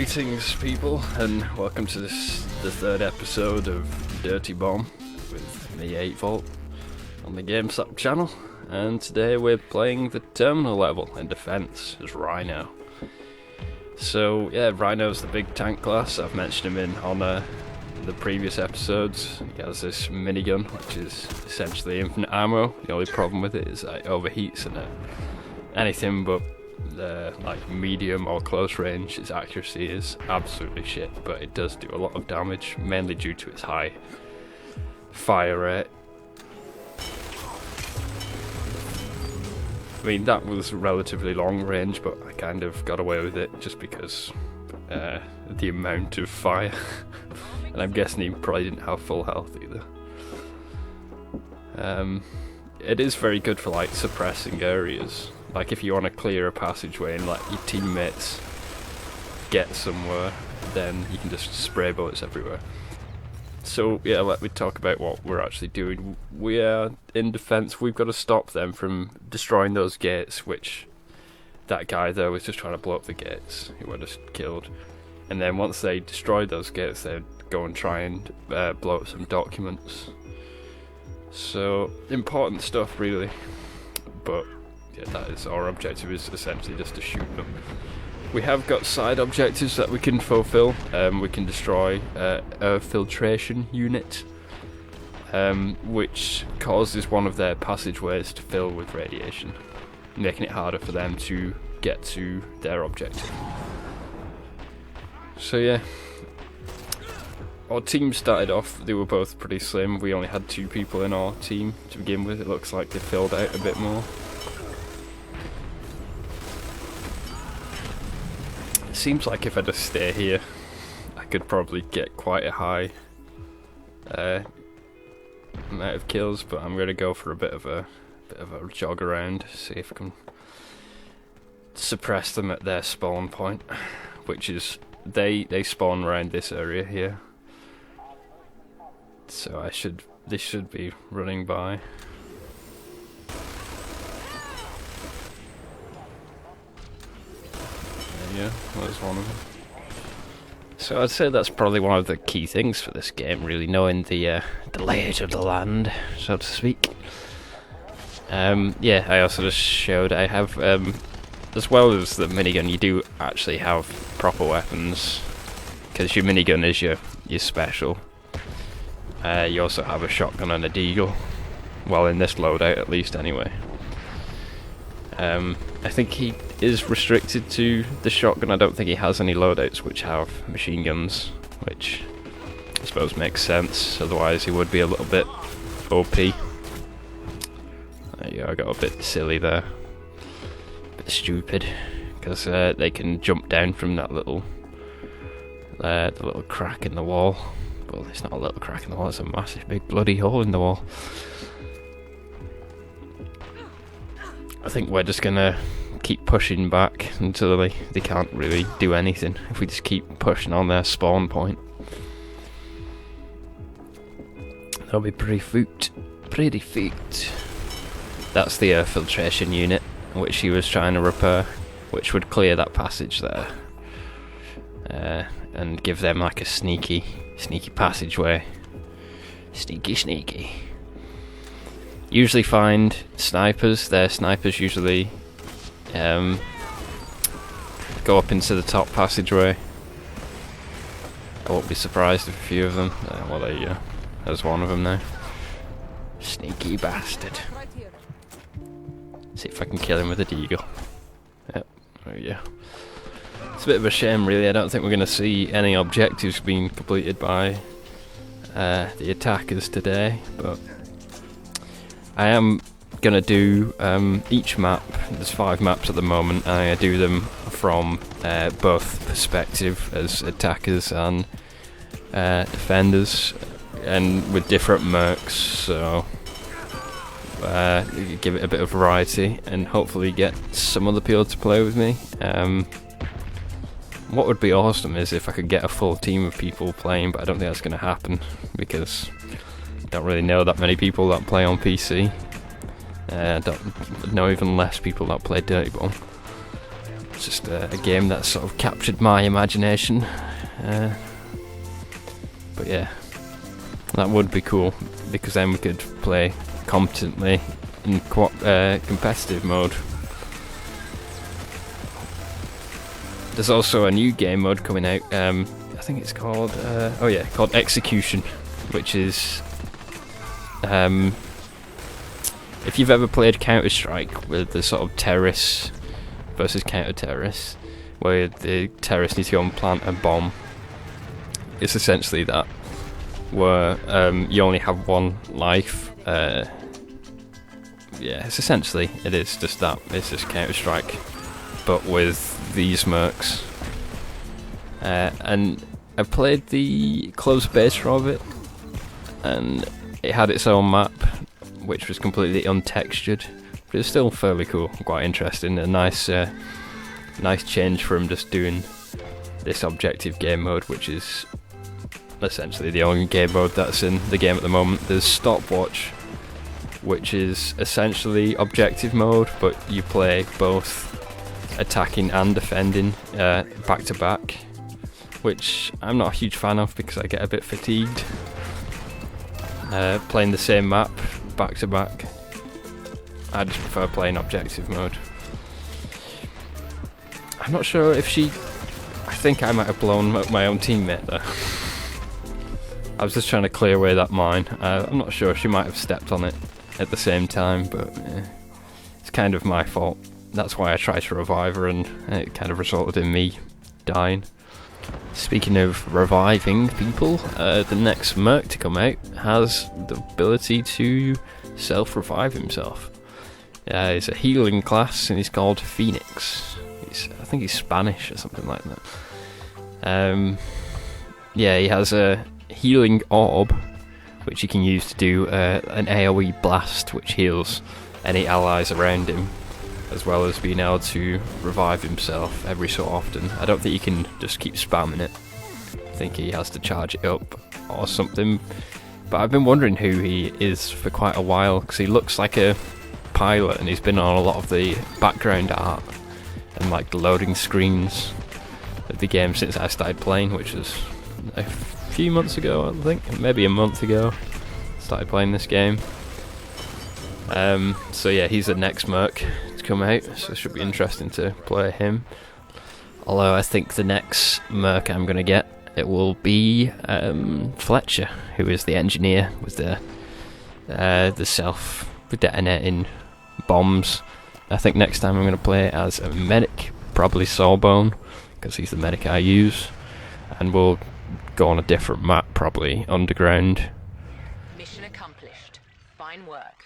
Greetings, people, and welcome to the third episode of Dirty Bomb with me, 8volt, on the GameSlap channel. And today we're playing the terminal level in defense as Rhino. So yeah, Rhino's the big tank class. I've mentioned him on the previous episodes. He has this minigun, which is essentially infinite ammo. The only problem with it is that it overheats, and anything but like medium or close range, its accuracy is absolutely shit, but it does do a lot of damage, mainly due to its high fire rate. I mean, that was relatively long range, but I kind of got away with it just because the amount of fire. And I'm guessing he probably didn't have full health either. It is very good for like suppressing areas. Like if you want to clear a passageway and like your teammates get somewhere, then you can just spray bullets everywhere. So yeah, let me talk about what we're actually doing. We are in defense. We've got to stop them from destroying those gates, which that guy there was just trying to blow up the gates. He was just killed. And then once they destroy those gates, they'd go and try and blow up some documents. So important stuff, really. But yeah, that is our objective, is essentially just to shoot them. We have got side objectives that we can fulfill. We can destroy a filtration unit, which causes one of their passageways to fill with radiation, making it harder for them to get to their objective. So yeah, our team started off, they were both pretty slim. We only had 2 people in our team to begin with. It looks like they filled out a bit more. It seems like if I just stay here, I could probably get quite a high amount of kills, but I'm going to go for a bit of a jog around, see if I can suppress them at their spawn point, which is they spawn around this area here. So this should be running by. Yeah, there's one of them. So I'd say that's probably one of the key things for this game, really, knowing the layout of the land, so to speak. Yeah, I also just showed I have, as well as the minigun, you do actually have proper weapons, because your minigun is your special. You also have a shotgun and a deagle, well, in this loadout at least anyway. I think he is restricted to the shotgun. I don't think he has any loadouts which have machine guns, which I suppose makes sense, otherwise he would be a little bit OP. Yeah, I got a bit silly there, a bit stupid, because they can jump down from that the little crack in the wall. Well, it's not a little crack in the wall, it's a massive big bloody hole in the wall. I think we're just gonna keep pushing back until they can't really do anything, if we just keep pushing on their spawn point. That'll be pretty foot. That's the filtration unit, which he was trying to repair, which would clear that passage there. And give them like a sneaky passageway. Sneaky. Usually find snipers. Their snipers usually go up into the top passageway. I won't be surprised if a few of them. Well, there you go. There's one of them now. Sneaky bastard. See if I can kill him with a deagle. Yep, there we go. It's a bit of a shame, really. I don't think we're going to see any objectives being completed by the attackers today, but I am going to do each map. There's 5 maps at the moment, and I do them from both perspective as attackers and defenders, and with different mercs, so give it a bit of variety and hopefully get some other people to play with me. What would be awesome is if I could get a full team of people playing, but I don't think that's going to happen because I don't really know that many people that play on PC. Don't know even less people that play Dirty Bomb. It's just a game that sort of captured my imagination. But yeah, that would be cool, because then we could play competently in competitive mode. There's also a new game mode coming out. I think it's called called Execution, which is if you've ever played Counter-Strike with the sort of terrorists versus counter-terrorists, where the terrorists need to go and plant a bomb, it's essentially that, where you only have one life. Yeah, it is just that. It's just Counter-Strike, but with these mercs. And I played the closed beta of it, and it had its own map, which was completely untextured, but it's still fairly cool, quite interesting. A nice change from just doing this objective game mode, which is essentially the only game mode that's in the game at the moment. There's Stopwatch, which is essentially objective mode, but you play both attacking and defending back to back, which I'm not a huge fan of because I get a bit fatigued playing the same map back to back. I just prefer playing objective mode. I'm not sure if I think I might have blown up my own teammate there. I was just trying to clear away that mine. I'm not sure, she might have stepped on it at the same time, but it's kind of my fault. That's why I tried to revive her, and it kind of resulted in me dying. Speaking of reviving people, the next merc to come out has the ability to self-revive himself. He's a healing class, and he's called Phoenix. I think he's Spanish or something like that. Yeah, he has a healing orb, which you can use to do an AoE blast, which heals any allies around him, as well as being able to revive himself every so often. I don't think you can just keep spamming it. I think he has to charge it up or something. But I've been wondering who he is for quite a while, because he looks like a pilot, and he's been on a lot of the background art and like the loading screens of the game since I started playing, which was a few months ago, I think, maybe a month ago. Started playing this game. So yeah, he's the next merc to come out, so it should be interesting to play him. Although I think the next merc I'm going to get, it will be Fletcher, who is the engineer with the self-detonating bombs. I think next time I'm going to play as a medic, probably Sawbone, because he's the medic I use, and we'll go on a different map, probably underground. Mission accomplished. Fine work.